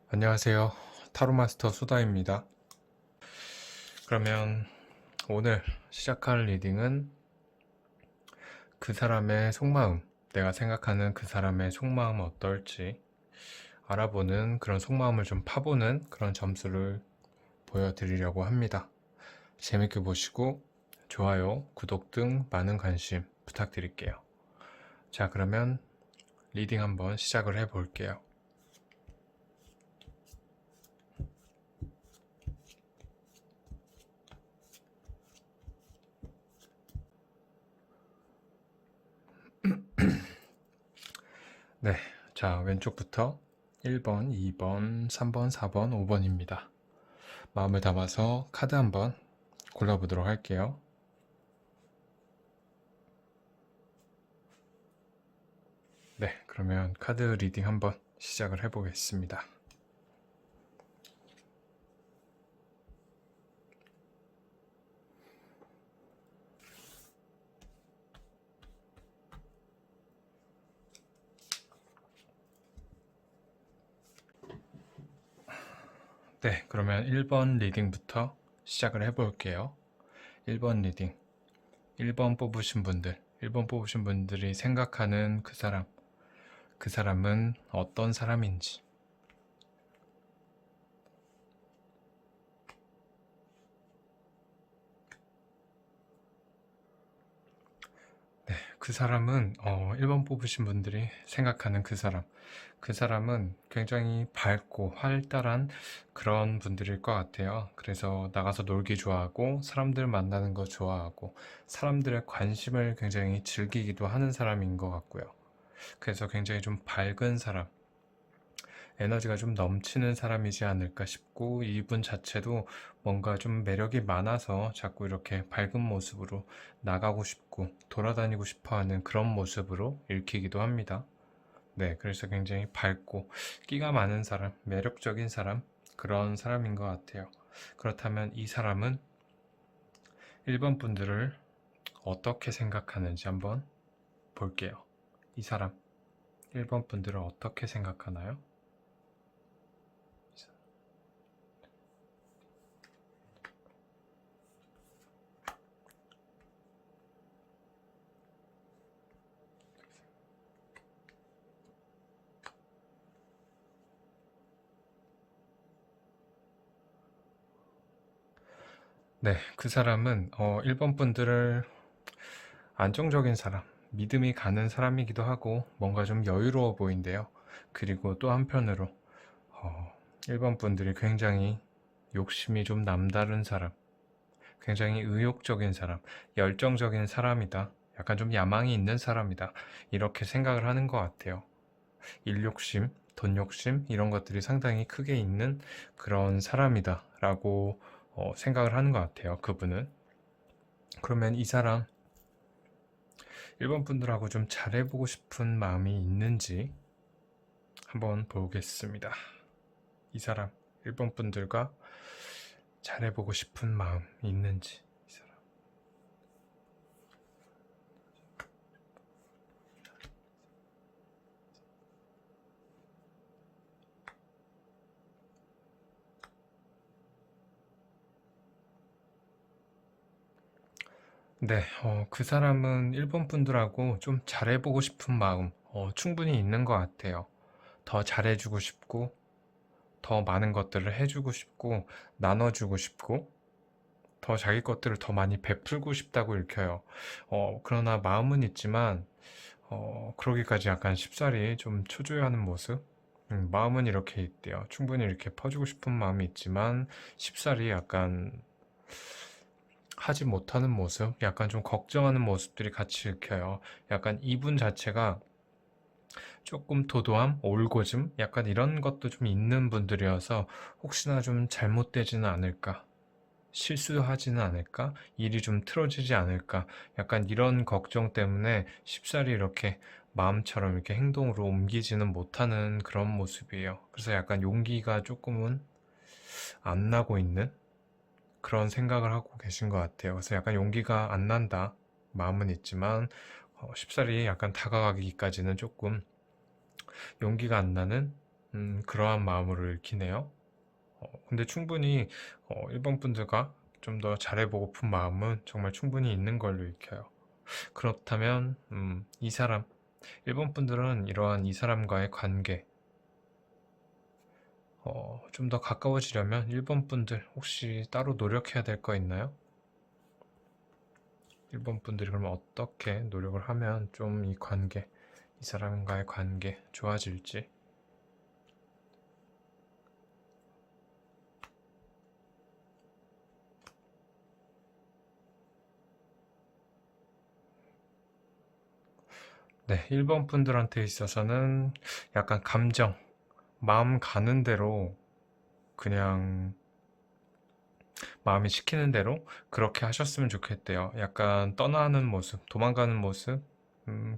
안녕하세요. 타로마스터 수다입니다. 그러면 오늘 시작할 리딩은 그 사람의 속마음, 내가 생각하는 그 사람의 속마음은 어떨지 알아보는 그런 속마음을 좀 파보는 그런 점수를 보여드리려고 합니다. 재밌게 보시고 좋아요, 구독 등 많은 관심 부탁드릴게요. 자, 그러면 리딩 한번 시작을 해볼게요. 네, 자, 왼쪽부터 1번, 2번, 3번, 4번, 5번입니다. 마음을 담아서 카드 한번 골라보도록 할게요. 네, 그러면 카드 리딩 한번 시작을 해보겠습니다. 네, 그러면 1번 리딩부터 시작을 해볼게요. 1번 리딩, 1번 뽑으신 분들, 1번 뽑으신 분들이 생각하는 그 사람은 어떤 사람인지, 그 사람은 1번 뽑으신 분들이 생각하는 그 사람은 굉장히 밝고 활달한 그런 분들일 것 같아요. 그래서 나가서 놀기 좋아하고 사람들 만나는 거 좋아하고 사람들의 관심을 굉장히 즐기기도 하는 사람인 것 같고요. 그래서 굉장히 좀 밝은 사람, 에너지가 좀 넘치는 사람이지 않을까 싶고, 이분 자체도 뭔가 좀 매력이 많아서 자꾸 이렇게 밝은 모습으로 나가고 싶고 돌아다니고 싶어 하는 그런 모습으로 읽히기도 합니다. 네, 그래서 굉장히 밝고 끼가 많은 사람, 매력적인 사람, 그런 사람인 것 같아요. 그렇다면 이 사람은 1번 분들을 어떻게 생각하는지 한번 볼게요. 이 사람, 1번 분들을 어떻게 생각하나요? 네, 그 사람은 1번 분들을 안정적인 사람, 믿음이 가는 사람이기도 하고 뭔가 좀 여유로워 보인대요. 그리고 또 한편으로 1번 분들이 굉장히 욕심이 좀 남다른 사람, 굉장히 의욕적인 사람, 열정적인 사람이다. 약간 좀 야망이 있는 사람이다. 이렇게 생각을 하는 것 같아요. 일욕심, 돈욕심 이런 것들이 상당히 크게 있는 그런 사람이다 라고 생각을 하는 것 같아요. 그분은. 그러면 이 사람 1번 분들하고 좀 잘해보고 싶은 마음이 있는지 한번 보겠습니다. 이 사람 1번 분들과 잘해보고 싶은 마음 있는지. 이 사람. 네, 그 사람은 1번 분들하고 좀 잘해보고 싶은 마음 충분히 있는 것 같아요. 더 잘해주고 싶고 더 많은 것들을 해주고 싶고 나눠주고 싶고 더 자기 것들을 더 많이 베풀고 싶다고 읽혀요. 그러나 마음은 있지만 그러기까지 약간 쉽사리 좀 초조해하는 모습. 마음은 이렇게 있대요. 충분히 이렇게 퍼주고 싶은 마음이 있지만 쉽사리 약간 하지 못하는 모습, 약간 좀 걱정하는 모습들이 같이 읽혀요. 약간 이분 자체가 조금 도도함, 올고즘, 약간 이런 것도 좀 있는 분들이어서 혹시나 좀 잘못되지는 않을까, 실수하지는 않을까, 일이 좀 틀어지지 않을까, 약간 이런 걱정 때문에 쉽사리 이렇게 마음처럼 이렇게 행동으로 옮기지는 못하는 그런 모습이에요. 그래서 약간 용기가 조금은 안 나고 있는 그런 생각을 하고 계신 것 같아요. 그래서 약간 용기가 안 난다. 마음은 있지만 쉽사리 약간 다가가기까지는 조금 용기가 안 나는 그러한 마음으로 읽히네요. 근데 충분히 1번 분들과 좀 더 잘해보고픈 마음은 정말 충분히 있는 걸로 읽혀요. 그렇다면 이 사람 1번 분들은 이러한 이 사람과의 관계 좀 더 가까워지려면 1번 분들 혹시 따로 노력해야 될 거 있나요? 1번 분들이 그러면 어떻게 노력을 하면 좀 이 관계, 이 사람과의 관계 좋아질지. 네, 1번 분들한테 있어서는 약간 감정, 마음 가는 대로 그냥 마음이 시키는 대로 그렇게 하셨으면 좋겠대요. 약간 떠나는 모습, 도망가는 모습,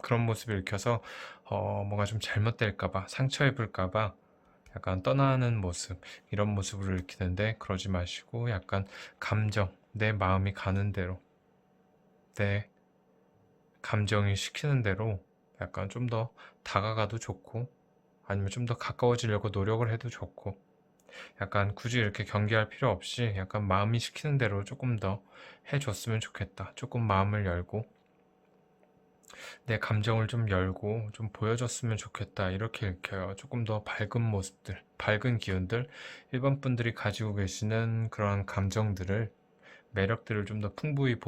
그런 모습을 읽혀서 뭔가 좀 잘못될까봐, 상처 입을까봐 약간 떠나는 모습, 이런 모습을 읽히는데 그러지 마시고 약간 감정, 내 마음이 가는 대로, 내 감정이 시키는 대로 약간 좀 더 다가가도 좋고 아니면 좀 더 가까워지려고 노력을 해도 좋고 약간 굳이 이렇게 경계할 필요 없이 약간 마음이 시키는 대로 조금 더 해줬으면 좋겠다. 조금 마음을 열고 내 감정을 좀 열고 좀 보여줬으면 좋겠다. 이렇게 읽혀요. 조금 더 밝은 모습들, 밝은 기운들, 일반 분들이 가지고 계시는 그런 감정들을, 매력들을 좀 더 풍부히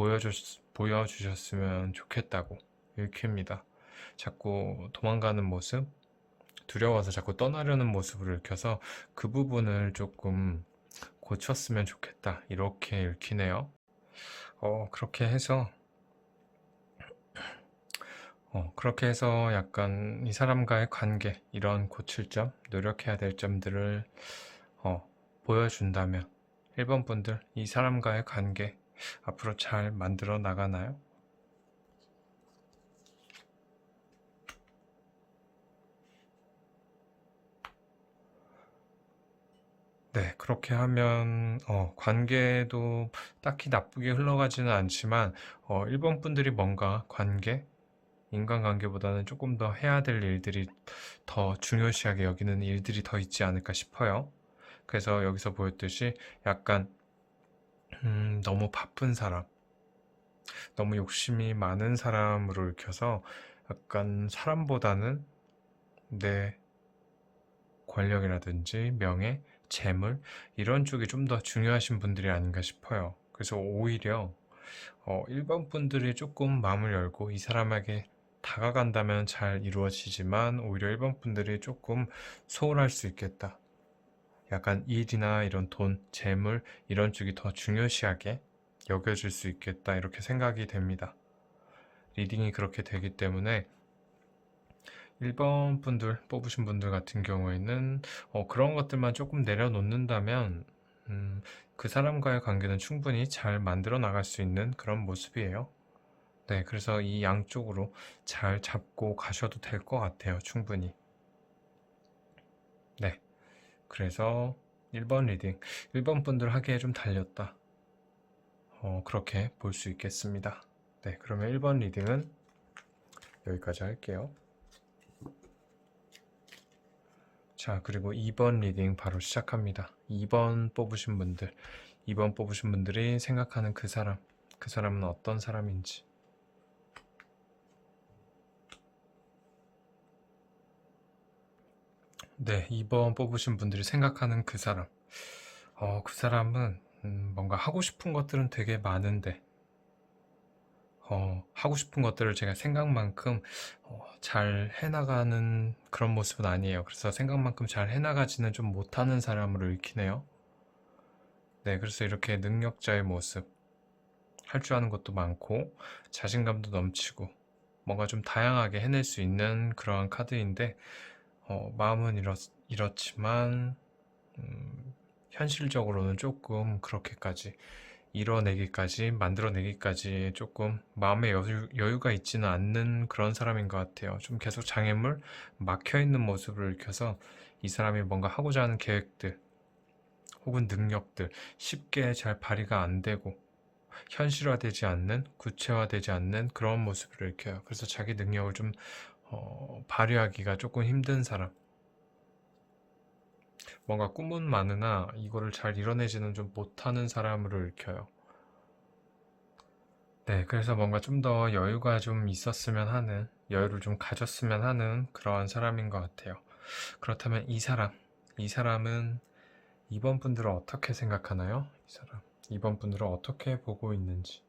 보여주셨으면 좋겠다고 읽힙니다. 자꾸 도망가는 모습, 두려워서 자꾸 떠나려는 모습을 읽혀서 그 부분을 조금 고쳤으면 좋겠다. 이렇게 읽히네요. 그렇게 해서 그렇게 해서 약간 이 사람과의 관계, 이런 고칠 점, 노력해야 될 점들을 보여준다면 1번 분들 이 사람과의 관계 앞으로 잘 만들어 나가나요? 네, 그렇게 하면 관계도 딱히 나쁘게 흘러가지는 않지만 1번 분들이 뭔가 관계, 인간관계보다는 조금 더 해야 될 일들이, 더 중요시하게 여기는 일들이 더 있지 않을까 싶어요. 그래서 여기서 보였듯이 약간 너무 바쁜 사람, 너무 욕심이 많은 사람으로 읽혀서 약간 사람보다는 내 권력이라든지 명예, 재물 이런 쪽이 좀 더 중요하신 분들이 아닌가 싶어요. 그래서 오히려 일반 분들이 조금 마음을 열고 이 사람에게 다가간다면 잘 이루어지지만 오히려 일반 분들이 조금 소홀할 수 있겠다. 약간 일이나 이런 돈, 재물 이런 쪽이 더 중요시하게 여겨질 수 있겠다 이렇게 생각이 됩니다. 리딩이 그렇게 되기 때문에 1번 분들 뽑으신 분들 같은 경우에는 그런 것들만 조금 내려놓는다면 그 사람과의 관계는 충분히 잘 만들어 나갈 수 있는 그런 모습이에요. 네, 그래서 이 양쪽으로 잘 잡고 가셔도 될 것 같아요, 충분히. 네, 그래서 1번 리딩, 1번 분들 하기에 좀 달렸다. 그렇게 볼 수 있겠습니다. 네, 그러면 1번 리딩은 여기까지 할게요. 자, 그리고 2번 리딩 바로 시작합니다. 2번 뽑으신 분들, 2번 뽑으신 분들이 생각하는 그 사람, 그 사람은 어떤 사람인지. 네, 2번 뽑으신 분들이 생각하는 그 사람. 그 사람은 뭔가 하고 싶은 것들은 되게 많은데 하고 싶은 것들을 제가 생각만큼 잘 해나가는 그런 모습은 아니에요. 그래서 생각만큼 잘 해나가지는 좀 못하는 사람으로 읽히네요. 네, 그래서 이렇게 능력자의 모습, 할 줄 아는 것도 많고 자신감도 넘치고 뭔가 좀 다양하게 해낼 수 있는 그러한 카드인데 마음은 이렇지만 현실적으로는 조금 그렇게까지 이뤄내기까지 만들어내기까지 조금 마음의 여유가 있지는 않는 그런 사람인 것 같아요. 좀 계속 장애물 막혀있는 모습을 익혀서 이 사람이 뭔가 하고자 하는 계획들 혹은 능력들 쉽게 잘 발휘가 안 되고 현실화되지 않는, 구체화되지 않는 그런 모습을 일으켜요. 그래서 자기 능력을 좀 발휘하기가 조금 힘든 사람. 뭔가 꿈은 많으나 이거를 잘 이뤄내지는 좀 못하는 사람으로 읽혀요. 네, 그래서 뭔가 좀 더 여유가 좀 있었으면 하는, 여유를 좀 가졌으면 하는 그러한 사람인 것 같아요. 그렇다면 이 사람은 2번 분들을 어떻게 생각하나요? 이 사람, 2번 분들을 어떻게 보고 있는지.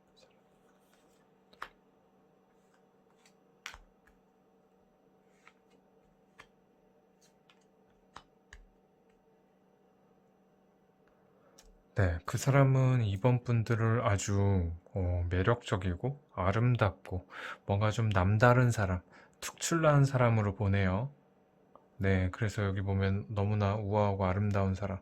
네, 그 사람은 2번 분들을 아주 매력적이고 아름답고 뭔가 좀 남다른 사람, 특출난 사람으로 보네요. 네, 그래서 여기 보면 너무나 우아하고 아름다운 사람,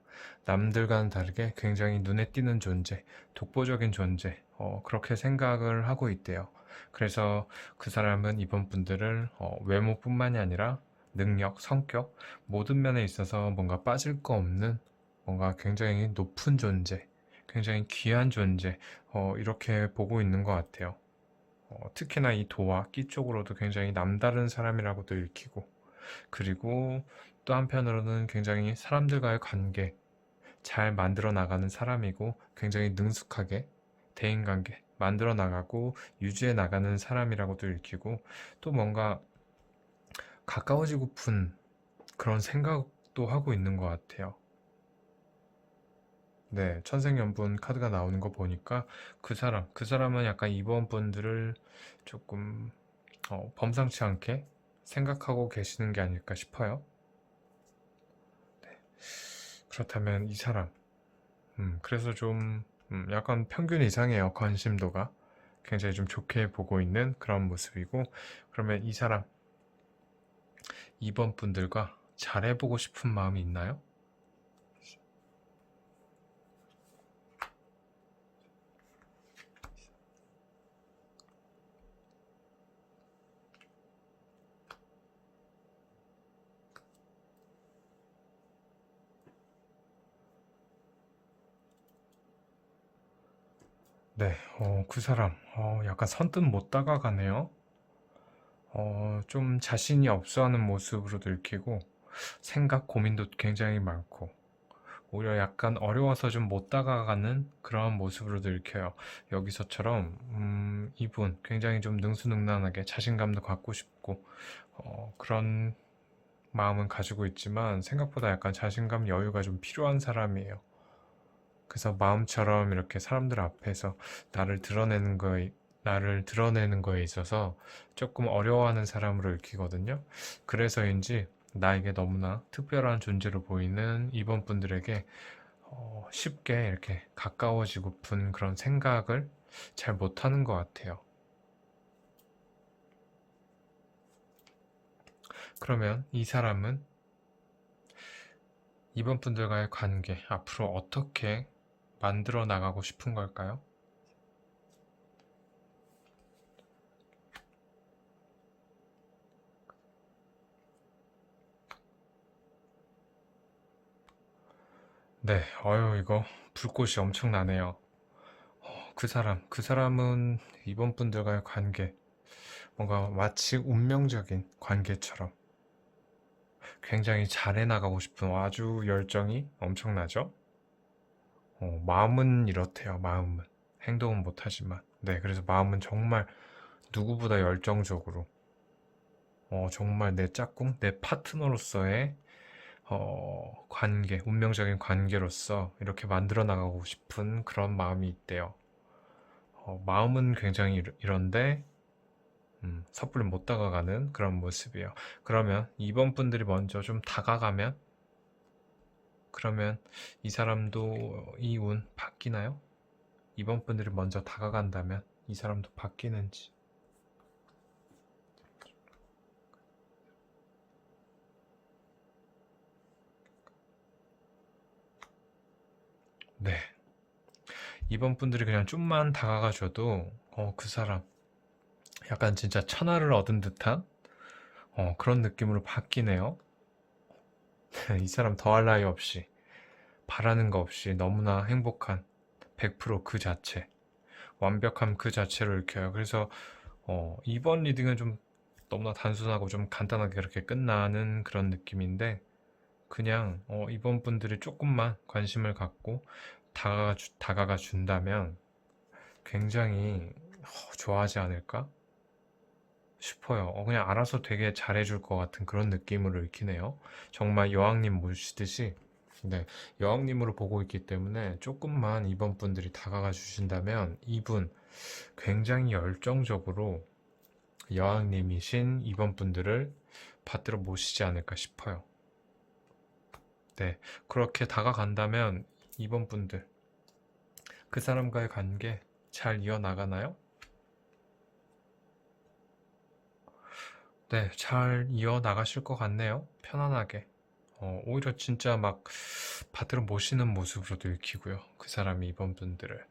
남들과는 다르게 굉장히 눈에 띄는 존재, 독보적인 존재, 그렇게 생각을 하고 있대요. 그래서 그 사람은 이번 분들을 외모뿐만이 아니라 능력, 성격, 모든 면에 있어서 뭔가 빠질 거 없는 뭔가 굉장히 높은 존재, 굉장히 귀한 존재, 이렇게 보고 있는 것 같아요. 특히나 이 도와 끼 쪽으로도 굉장히 남다른 사람이라고도 읽히고, 그리고 또 한편으로는 굉장히 사람들과의 관계 잘 만들어 나가는 사람이고 굉장히 능숙하게 대인관계 만들어 나가고 유지해 나가는 사람이라고도 읽히고 또 뭔가 가까워지고픈 그런 생각도 하고 있는 것 같아요. 네, 천생연분 카드가 나오는 거 보니까 그 사람은 약간 이번 분들을 조금 범상치 않게 생각하고 계시는 게 아닐까 싶어요. 그렇다면 이 사람, 그래서 좀 약간 평균 이상이에요. 관심도가 굉장히 좀 좋게 보고 있는 그런 모습이고, 그러면 이 사람 2번 분들과 잘해보고 싶은 마음이 있나요? 네, 그 사람 약간 선뜻 못 다가가네요. 좀 자신이 없어하는 모습으로도 읽히고 생각 고민도 굉장히 많고 오히려 약간 어려워서 좀 못 다가가는 그런 모습으로도 읽혀요. 여기서처럼 이분 굉장히 좀 능수능란하게 자신감도 갖고 싶고 그런 마음은 가지고 있지만 생각보다 약간 자신감 여유가 좀 필요한 사람이에요. 그래서 마음처럼 이렇게 사람들 앞에서 나를 드러내는 거에 나를 드러내는 거에 있어서 조금 어려워하는 사람으로 읽히거든요. 그래서인지 나에게 너무나 특별한 존재로 보이는 이번 분들에게 쉽게 이렇게 가까워지고픈 그런 생각을 잘 못하는 것 같아요. 그러면 이 사람은 이번 분들과의 관계 앞으로 어떻게 만들어 나가고 싶은 걸까요? 네, 이거 불꽃이 엄청나네요. 그 사람은 이번 분들과의 관계, 뭔가 마치 운명적인 관계처럼 굉장히 잘해 나가고 싶은 아주 열정이 엄청나죠? 마음은 이렇대요, 마음은. 행동은 못하지만. 네, 그래서 마음은 정말 누구보다 열정적으로, 정말 내 짝꿍, 내 파트너로서의 관계, 운명적인 관계로서 이렇게 만들어 나가고 싶은 그런 마음이 있대요. 마음은 굉장히 이런데 섣불리 못 다가가는 그런 모습이에요. 그러면 2번 분들이 먼저 좀 다가가면 그러면 이 사람도 이 운 바뀌나요? 2번 분들이 먼저 다가간다면 이 사람도 바뀌는지. 네. 2번 분들이 그냥 좀만 다가가 줘도 그 사람 약간 진짜 천하를 얻은 듯한 그런 느낌으로 바뀌네요. 이 사람 더할 나위 없이 바라는 거 없이 너무나 행복한 100%그 자체, 완벽함 그 자체를 읽혀요. 그래서 이번 리딩은 좀 너무나 단순하고 좀 간단하게 그렇게 끝나는 그런 느낌인데 그냥 이번 분들이 조금만 관심을 갖고 다가가 준다면 굉장히 좋아하지 않을까 싶어요. 그냥 알아서 되게 잘해줄 것 같은 그런 느낌으로 읽히네요. 정말 여왕님 모시듯이, 네, 여왕님으로 보고 있기 때문에 조금만 이번 분들이 다가가 주신다면 이분 굉장히 열정적으로 여왕님이신 이번 분들을 받들어 모시지 않을까 싶어요. 네, 그렇게 다가간다면 이번 분들 그 사람과의 관계 잘 이어나가나요? 네, 잘 이어나가실 것 같네요. 편안하게. 오히려 진짜 막 받들어 모시는 모습으로도 읽히고요. 그 사람이 이번 분들을.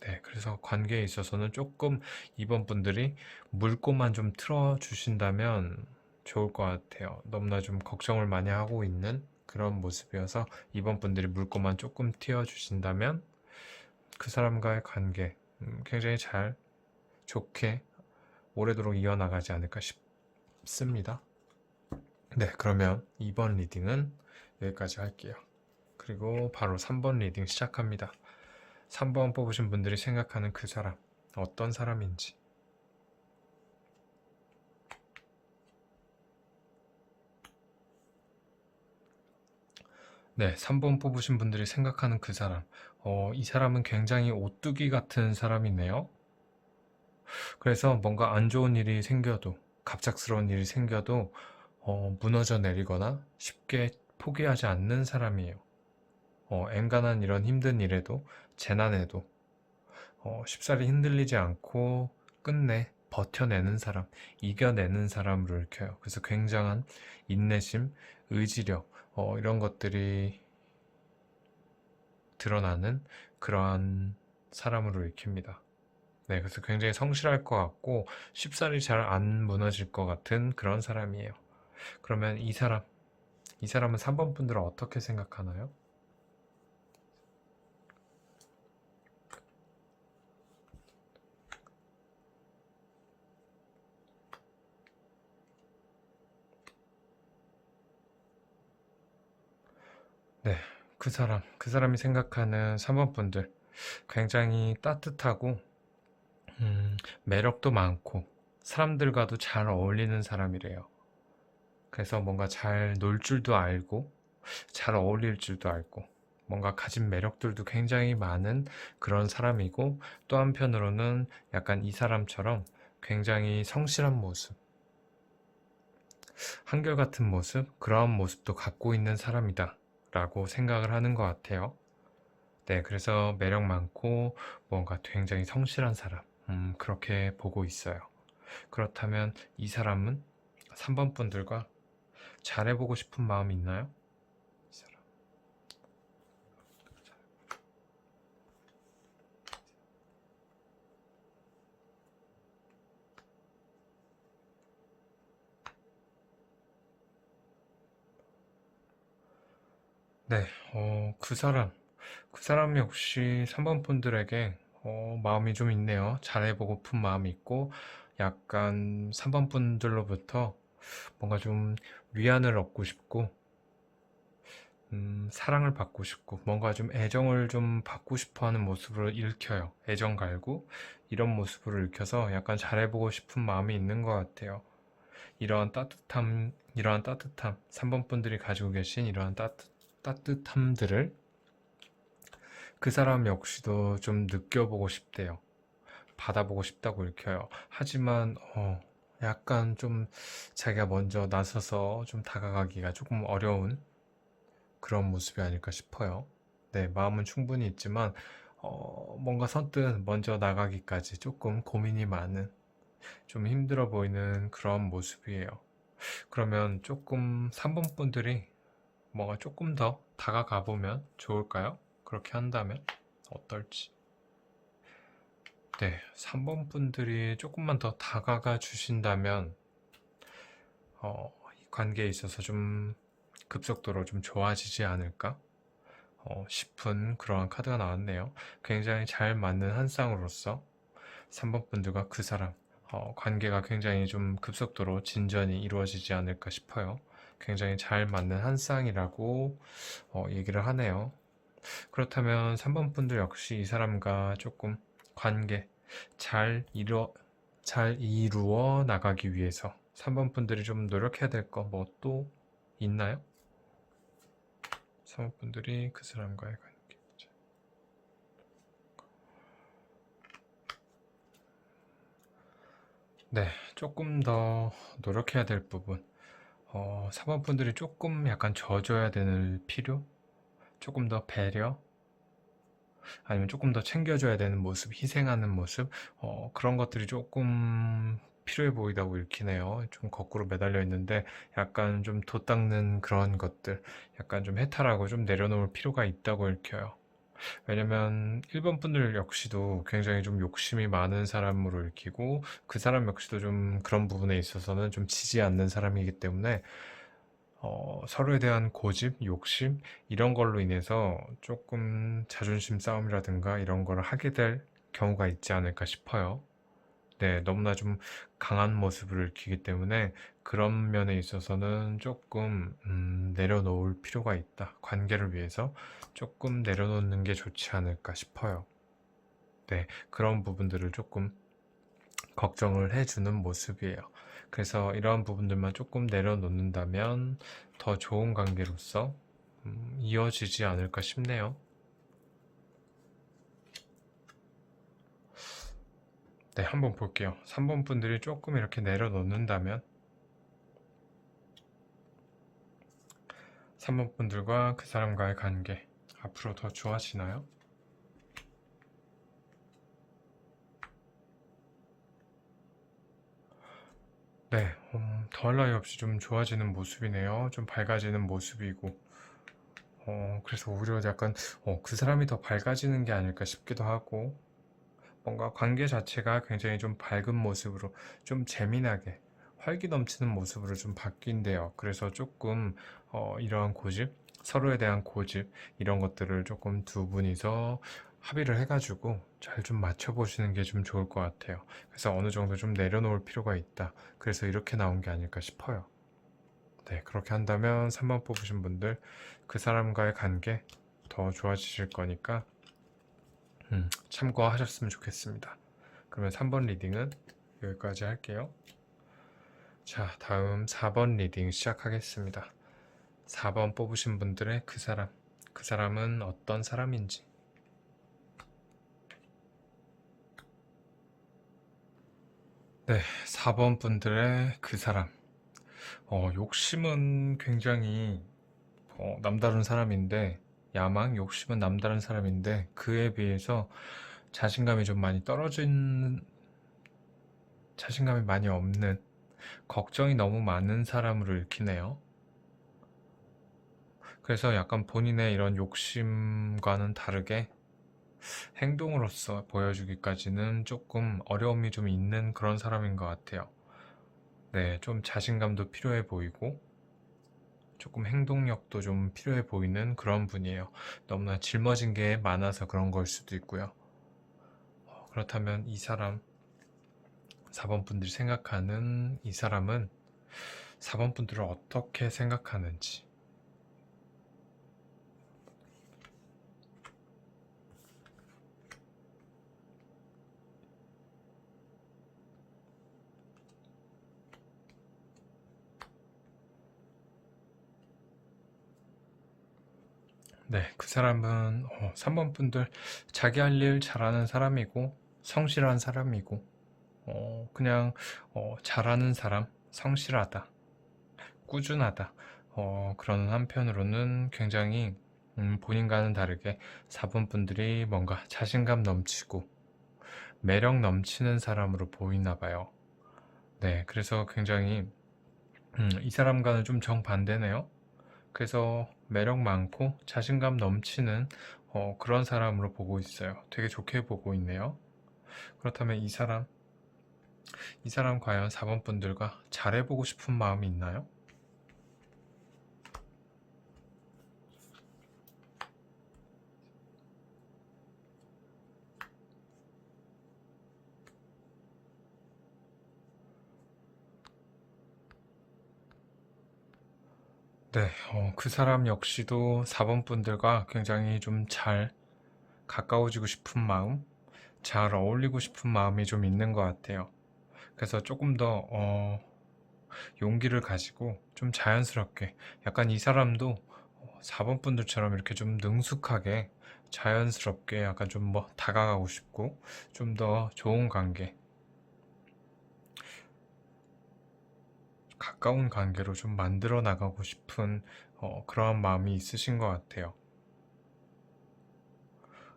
네, 그래서 관계에 있어서는 조금 이번 분들이 물꼬만 좀 틀어주신다면 좋을 것 같아요. 너무나 좀 걱정을 많이 하고 있는 그런 모습이어서 이번 분들이 물꼬만 조금 튀어주신다면 그 사람과의 관계 굉장히 잘 좋게 오래도록 이어나가지 않을까 싶습니다. 네, 그러면 2번 리딩은 여기까지 할게요. 그리고 바로 3번 리딩 시작합니다. 3번 뽑으신 분들이 생각하는 그 사람, 어떤 사람인지. 네, 3번 뽑으신 분들이 생각하는 그 사람. 이 사람은 굉장히 오뚜기 같은 사람이네요. 그래서 뭔가 안 좋은 일이 생겨도, 갑작스러운 일이 생겨도, 무너져 내리거나 쉽게 포기하지 않는 사람이에요. 엔간한 이런 힘든 일에도, 재난에도, 쉽사리 흔들리지 않고 끝내 버텨내는 사람, 이겨내는 사람으로 읽혀요. 그래서 굉장한 인내심, 의지력, 이런 것들이 드러나는 그러한 사람으로 읽힙니다. 네, 그래서 굉장히 성실할 것 같고 쉽사리 잘 안 무너질 것 같은 그런 사람이에요. 그러면 이 사람은 3번 분들은 어떻게 생각하나요? 네, 그 사람이 생각하는 3번 분들 굉장히 따뜻하고 매력도 많고 사람들과도 잘 어울리는 사람이래요. 그래서 뭔가 잘 놀 줄도 알고 잘 어울릴 줄도 알고 뭔가 가진 매력들도 굉장히 많은 그런 사람이고 또 한편으로는 약간 이 사람처럼 굉장히 성실한 모습, 한결같은 모습, 그런 모습도 갖고 있는 사람이다 라고 생각을 하는 것 같아요. 네, 그래서 매력 많고 뭔가 굉장히 성실한 사람, 그렇게 보고 있어요. 그렇다면 이 사람은 3번 분들과 잘해보고 싶은 마음이 있나요? 이 사람. 네, 그 사람 역시 3번 분들에게 마음이 좀 있네요. 잘해보고픈 마음이 있고 약간 3번 분들로부터 뭔가 좀 위안을 얻고 싶고 사랑을 받고 싶고 뭔가 좀 애정을 좀 받고 싶어 하는 모습으로 읽혀요. 애정 갈구 이런 모습으로 읽혀서 약간 잘해보고 싶은 마음이 있는 것 같아요. 이러한 따뜻함, 3번 분들이 가지고 계신 이러한 따뜻함들을 그 사람 역시도 좀 느껴보고 싶대요. 받아보고 싶다고 읽혀요. 하지만, 약간 좀 자기가 먼저 나서서 좀 다가가기가 조금 어려운 그런 모습이 아닐까 싶어요. 네, 마음은 충분히 있지만, 뭔가 선뜻 먼저 나가기까지 조금 고민이 많은, 좀 힘들어 보이는 그런 모습이에요. 그러면 조금 3번 분들이 뭔가 조금 더 다가가 보면 좋을까요? 그렇게 한다면 어떨지. 네, 3번 분들이 조금만 더 다가가 주신다면 이 관계에 있어서 좀 급속도로 좀 좋아지지 않을까 싶은 그러한 카드가 나왔네요. 굉장히 잘 맞는 한 쌍으로서 3번 분들과 그 사람 관계가 굉장히 좀 급속도로 진전이 이루어지지 않을까 싶어요. 굉장히 잘 맞는 한 쌍이라고 얘기를 하네요. 그렇다면 3번 분들 역시 이 사람과 조금 관계 잘 이루어 나가기 위해서 3번 분들이 좀 노력해야 될 거 뭐 또 있나요? 3번 분들이 그 사람과의 관계. 네, 조금 더 노력해야 될 부분. 3번 분들이 조금 약간 져줘야 되는 필요? 조금 더 배려? 아니면 조금 더 챙겨줘야 되는 모습, 희생하는 모습, 그런 것들이 조금 필요해 보이다고 읽히네요. 좀 거꾸로 매달려 있는데 약간 좀 돛닦는 그런 것들, 약간 좀 해탈하고 좀 내려놓을 필요가 있다고 읽혀요. 왜냐면 1번 분들 역시도 굉장히 좀 욕심이 많은 사람으로 읽히고 그 사람 역시도 좀 그런 부분에 있어서는 좀 지지 않는 사람이기 때문에 서로에 대한 고집, 욕심 이런 걸로 인해서 조금 자존심 싸움이라든가 이런 거를 하게 될 경우가 있지 않을까 싶어요. 네, 너무나 좀 강한 모습을 익히기 때문에 그런 면에 있어서는 조금 내려놓을 필요가 있다. 관계를 위해서 조금 내려놓는 게 좋지 않을까 싶어요. 네, 그런 부분들을 조금 걱정을 해주는 모습이에요. 그래서 이러한 부분들만 조금 내려놓는다면 더 좋은 관계로서 이어지지 않을까 싶네요. 네, 한번 볼게요. 3번 분들이 조금 이렇게 내려놓는다면 3번 분들과 그 사람과의 관계 앞으로 더 좋아지나요? 네, 더할 나위 없이 좀 좋아지는 모습이네요. 좀 밝아지는 모습이고 그래서 오히려 약간 그 사람이 더 밝아지는 게 아닐까 싶기도 하고 뭔가 관계 자체가 굉장히 좀 밝은 모습으로 좀 재미나게 활기 넘치는 모습으로 좀 바뀐대요. 그래서 조금 이러한 고집, 서로에 대한 고집 이런 것들을 조금 두 분이서 합의를 해가지고 잘 좀 맞춰보시는 게 좀 좋을 것 같아요. 그래서 어느 정도 좀 내려놓을 필요가 있다. 그래서 이렇게 나온 게 아닐까 싶어요. 네, 그렇게 한다면 3번 뽑으신 분들 그 사람과의 관계 더 좋아지실 거니까 참고하셨으면 좋겠습니다. 그러면 3번 리딩은 여기까지 할게요. 자, 다음 4번 리딩 시작하겠습니다. 4번 뽑으신 분들의 그 사람은 어떤 사람인지. 네, 4번 분들의 그 사람. 욕심은 굉장히 남다른 사람인데, 욕심은 남다른 사람인데, 그에 비해서 자신감이 좀 많이 떨어진, 자신감이 많이 없는, 걱정이 너무 많은 사람으로 읽히네요. 그래서 약간 본인의 이런 욕심과는 다르게 행동으로서 보여주기까지는 조금 어려움이 좀 있는 그런 사람인 것 같아요. 네, 좀 자신감도 필요해 보이고 조금 행동력도 좀 필요해 보이는 그런 분이에요. 너무나 짊어진 게 많아서 그런 걸 수도 있고요. 그렇다면 이 사람, 4번 분들이 생각하는 이 사람은 4번 분들을 어떻게 생각하는지. 네, 그 사람은 3번 분들 자기 할 일 잘하는 사람이고 성실한 사람이고 그냥 잘하는 사람, 성실하다, 꾸준하다. 그런 한편으로는 굉장히 본인과는 다르게 4번 분들이 뭔가 자신감 넘치고 매력 넘치는 사람으로 보이나 봐요. 네, 그래서 굉장히 이 사람과는 좀 정반대네요. 그래서 매력 많고 자신감 넘치는 그런 사람으로 보고 있어요. 되게 좋게 보고 있네요. 그렇다면 이 사람 과연 4번 분들과 잘해보고 싶은 마음이 있나요? 네, 그 사람 역시도 4번 분들과 굉장히 좀 잘 가까워지고 싶은 마음, 잘 어울리고 싶은 마음이 좀 있는 것 같아요. 그래서 조금 더 용기를 가지고 좀 자연스럽게 약간 이 사람도 4번 분들처럼 이렇게 좀 능숙하게 자연스럽게 약간 좀 뭐 다가가고 싶고 좀 더 좋은 관계, 가까운 관계로 좀 만들어 나가고 싶은 그러한 마음이 있으신 것 같아요.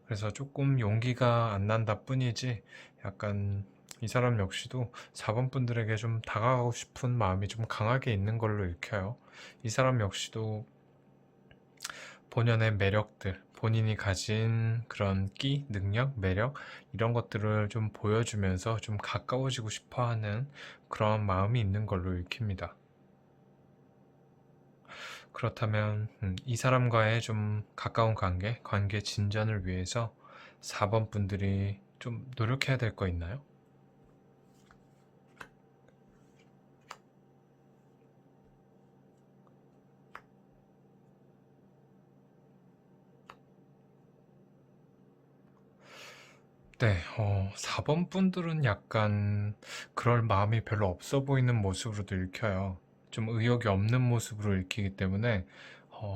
그래서 조금 용기가 안 난다 뿐이지 약간 이 사람 역시도 4번 분들에게 좀 다가가고 싶은 마음이 좀 강하게 있는 걸로 읽혀요. 이 사람 역시도 본연의 매력들, 본인이 가진 그런 끼, 능력, 매력 이런 것들을 좀 보여주면서 좀 가까워지고 싶어 하는 그런 마음이 있는 걸로 읽힙니다. 그렇다면 이 사람과의 좀 가까운 관계, 관계 진전을 위해서 4번 분들이 좀 노력해야 될 거 있나요? 네, 4번 분들은 약간 그럴 마음이 별로 없어 보이는 모습으로도 읽혀요. 좀 의욕이 없는 모습으로 읽히기 때문에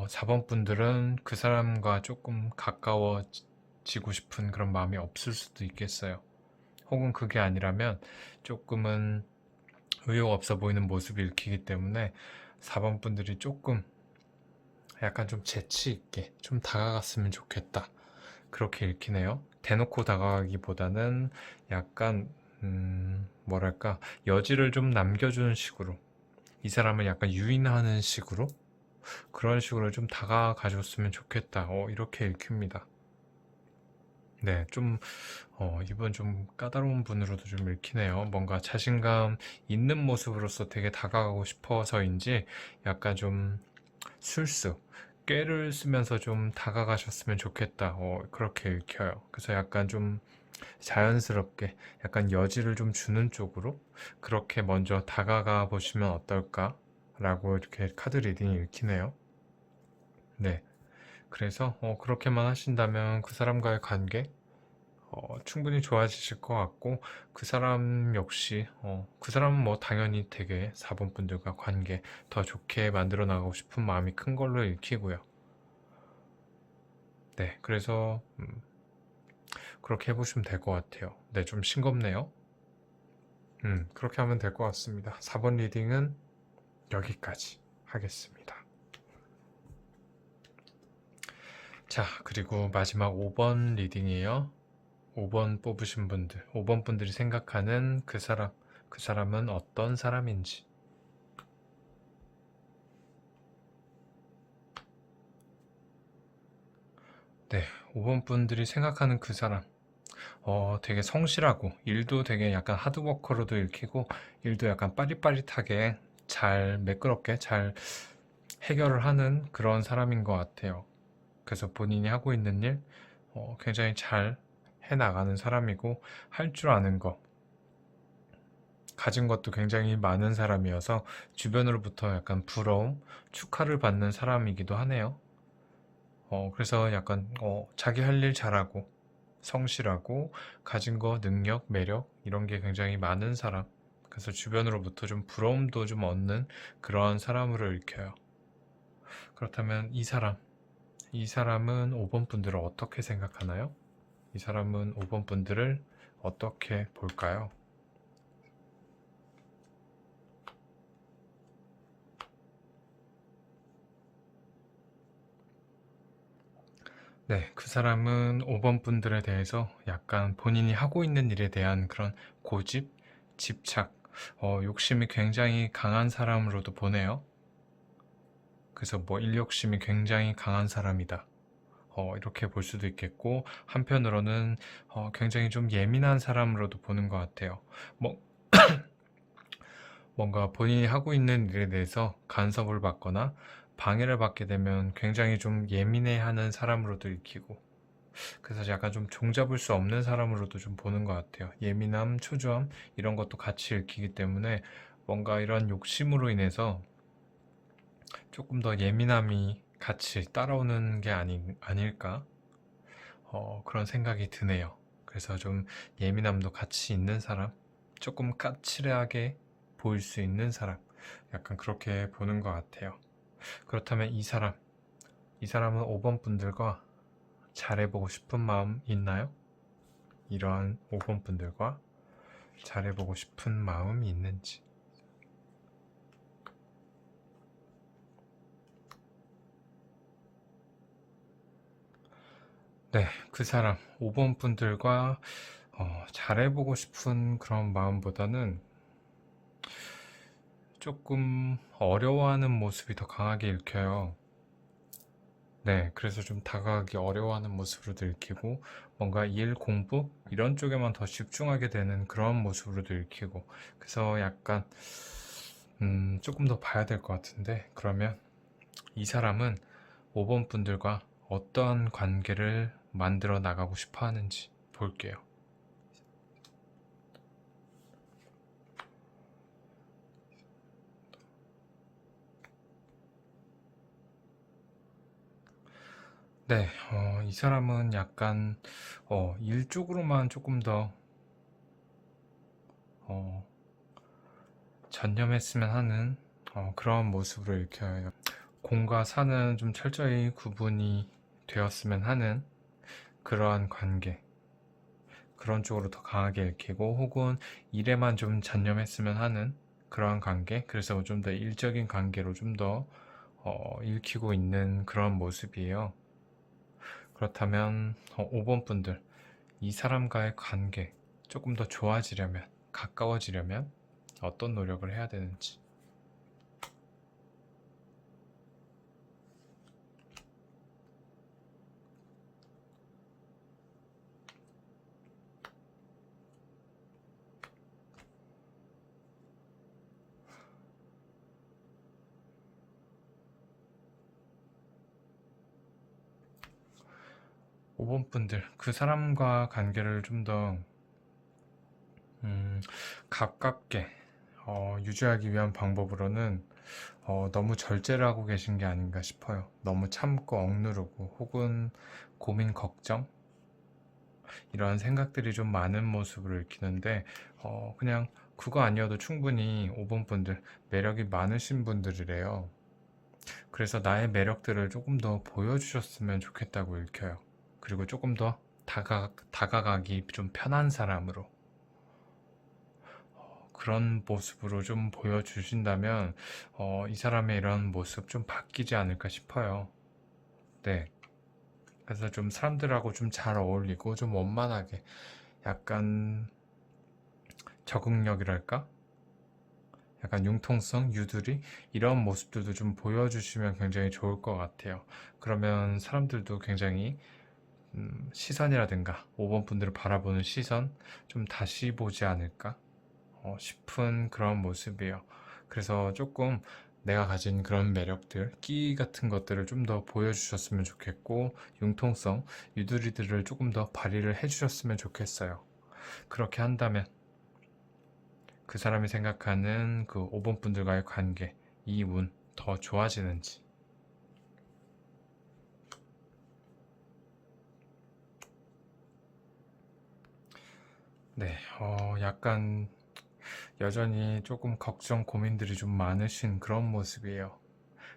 4번 분들은 그 사람과 조금 가까워지고 싶은 그런 마음이 없을 수도 있겠어요. 혹은 그게 아니라면 조금은 의욕 없어 보이는 모습이 읽히기 때문에 4번 분들이 조금 약간 좀 재치 있게 좀 다가갔으면 좋겠다. 그렇게 읽히네요. 대놓고 다가가기보다는 약간 뭐랄까 여지를 좀 남겨주는 식으로 이 사람을 약간 유인하는 식으로 그런 식으로 좀 다가가줬으면 좋겠다. 이렇게 읽힙니다. 네, 좀 이번 좀 까다로운 분으로도 좀 읽히네요. 뭔가 자신감 있는 모습으로서 되게 다가가고 싶어서인지 약간 좀 술수, 꾀를 쓰면서 좀 다가가셨으면 좋겠다. 그렇게 읽혀요. 그래서 약간 좀 자연스럽게 약간 여지를 좀 주는 쪽으로 그렇게 먼저 다가가 보시면 어떨까? 라고 이렇게 카드 리딩이 읽히네요. 네. 그래서 그렇게만 하신다면 그 사람과의 관계 충분히 좋아지실 것 같고 그 사람 역시 그 사람은 뭐 당연히 되게 4번 분들과 관계 더 좋게 만들어 나가고 싶은 마음이 큰 걸로 읽히고요. 네, 그래서 그렇게 해보시면 될 것 같아요. 네, 좀 싱겁네요. 그렇게 하면 될 것 같습니다. 4번 리딩은 여기까지 하겠습니다. 자, 그리고 마지막 5번 리딩이에요. 5번 뽑으신 분들, 5번 분들이 생각하는 그 사람, 그 사람은 어떤 사람인지. 네, 5번 분들이 생각하는 그 사람. 되게 성실하고, 일도 되게 약간 하드워커로도 읽히고, 일도 약간 빠릿빠릿하게 잘, 매끄럽게 잘 해결을 하는 그런 사람인 것 같아요. 그래서 본인이 하고 있는 일, 굉장히 잘 해나가는 사람이고, 할 줄 아는 거, 가진 것도 굉장히 많은 사람이어서 주변으로부터 약간 부러움, 축하를 받는 사람이기도 하네요. 그래서 약간 자기 할 일 잘하고 성실하고 가진 거, 능력, 매력 이런 게 굉장히 많은 사람. 그래서 주변으로부터 좀 부러움도 좀 얻는 그런 사람으로 읽혀요. 그렇다면 이 사람은 5번 분들을 어떻게 생각하나요? 이 사람은 5번 분들을 어떻게 볼까요? 네, 그 사람은 5번 분들에 대해서 약간 본인이 하고 있는 일에 대한 그런 고집, 집착, 욕심이 굉장히 강한 사람으로도 보네요. 그래서 뭐 인력심이 굉장히 강한 사람이다. 이렇게 볼 수도 있겠고, 한편으로는 굉장히 좀 예민한 사람으로도 보는 것 같아요. 뭐, 뭔가 본인이 하고 있는 일에 대해서 간섭을 받거나 방해를 받게 되면 굉장히 좀 예민해하는 사람으로도 읽히고, 그래서 약간 좀 종잡을 수 없는 사람으로도 좀 보는 것 같아요. 예민함, 초조함 이런 것도 같이 읽히기 때문에 뭔가 이런 욕심으로 인해서 조금 더 예민함이 같이 따라오는 게 아닐까? 그런 생각이 드네요. 그래서 좀 예민함도 같이 있는 사람, 조금 까칠하게 보일 수 있는 사람, 약간 그렇게 보는 것 같아요. 그렇다면 이 사람은 5번 분들과 잘해보고 싶은 마음 있나요? 이러한 5번 분들과 잘해보고 싶은 마음이 있는지. 네, 그 사람 5번 분들과 잘해보고 싶은 그런 마음보다는 조금 어려워하는 모습이 더 강하게 읽혀요. 네, 그래서 좀 다가가기 어려워하는 모습으로도 읽히고 뭔가 일, 공부 이런 쪽에만 더 집중하게 되는 그런 모습으로도 읽히고 그래서 약간 조금 더 봐야 될 것 같은데 그러면 이 사람은 5번 분들과 어떤 관계를 만들어 나가고 싶어 하는지 볼게요. 네, 이 사람은 약간 일 쪽으로만 조금 더 어, 전념했으면 하는 그런 모습으로 읽혀요. 공과 사는 좀 철저히 구분이 되었으면 하는 그러한 관계, 그런 쪽으로 더 강하게 읽히고 혹은 일에만 좀 전념했으면 하는 그러한 관계, 그래서 좀 더 일적인 관계로 좀 더 읽히고 있는 그런 모습이에요. 그렇다면 5번 분들, 이 사람과의 관계 조금 더 좋아지려면, 가까워지려면 어떤 노력을 해야 되는지. 5번 분들, 그 사람과 관계를 좀 더 가깝게 유지하기 위한 방법으로는 너무 절제를 하고 계신 게 아닌가 싶어요. 너무 참고 억누르고 혹은 고민, 걱정 이런 생각들이 좀 많은 모습으로 읽히는데 그냥 그거 아니어도 충분히 5번 분들 매력이 많으신 분들이래요. 그래서 나의 매력들을 조금 더 보여주셨으면 좋겠다고 읽혀요. 그리고 조금 더 다가가기 좀 편한 사람으로 그런 모습으로 좀 보여주신다면 이 사람의 이런 모습 좀 바뀌지 않을까 싶어요. 네. 그래서 좀 사람들하고 좀 잘 어울리고 좀 원만하게 약간 적응력이랄까? 약간 융통성, 유두리 이런 모습들도 좀 보여주시면 굉장히 좋을 것 같아요. 그러면 사람들도 굉장히 시선이라든가 5번 분들을 바라보는 시선 좀 다시 보지 않을까 싶은 그런 모습이에요. 그래서 조금 내가 가진 그런 매력들, 끼 같은 것들을 좀 더 보여주셨으면 좋겠고 융통성, 유두리들을 조금 더 발휘를 해주셨으면 좋겠어요. 그렇게 한다면 그 사람이 생각하는 그 5번 분들과의 관계, 이 운 더 좋아지는지. 네, 약간 여전히 조금 걱정, 고민들이 좀 많으신 그런 모습이에요.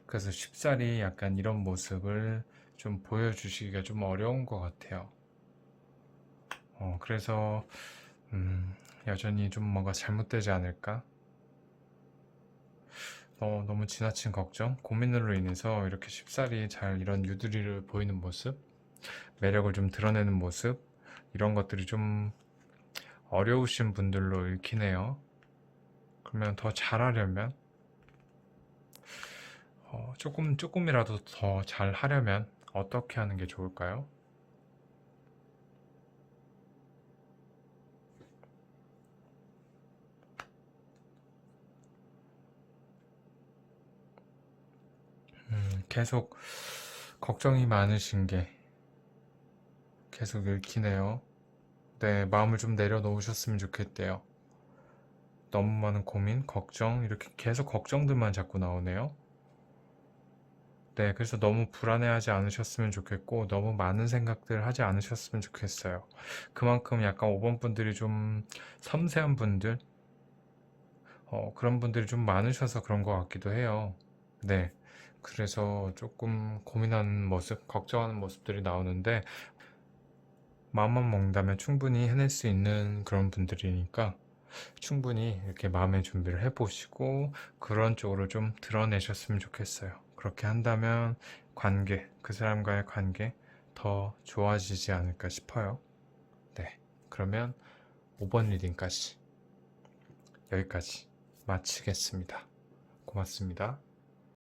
그래서 쉽사리 약간 이런 모습을 좀 보여주시기가 좀 어려운 것 같아요. 그래서 여전히 좀 뭔가 잘못되지 않을까? 너무 지나친 걱정, 고민으로 인해서 이렇게 쉽사리 잘 이런 유두리를 보이는 모습, 매력을 좀 드러내는 모습, 이런 것들이 좀 어려우신 분들로 읽히네요. 그러면 더 잘하려면, 조금이라도 더 잘하려면 어떻게 하는 게 좋을까요? 계속 걱정이 많으신 게 계속 읽히네요. 네, 마음을 좀 내려놓으셨으면 좋겠대요. 너무 많은 고민, 걱정, 이렇게 계속 걱정들만 자꾸 나오네요. 네, 그래서 너무 불안해하지 않으셨으면 좋겠고 너무 많은 생각들 하지 않으셨으면 좋겠어요. 그만큼 약간 5번 분들이 좀 섬세한 분들, 그런 분들이 좀 많으셔서 그런 것 같기도 해요. 네. 그래서 조금 고민하는 모습, 걱정하는 모습들이 나오는데 마음만 먹는다면 충분히 해낼 수 있는 그런 분들이니까 충분히 이렇게 마음의 준비를 해보시고 그런 쪽으로 좀 드러내셨으면 좋겠어요. 그렇게 한다면 관계, 그 사람과의 관계 더 좋아지지 않을까 싶어요. 네. 그러면 5번 리딩까지 여기까지 마치겠습니다. 고맙습니다.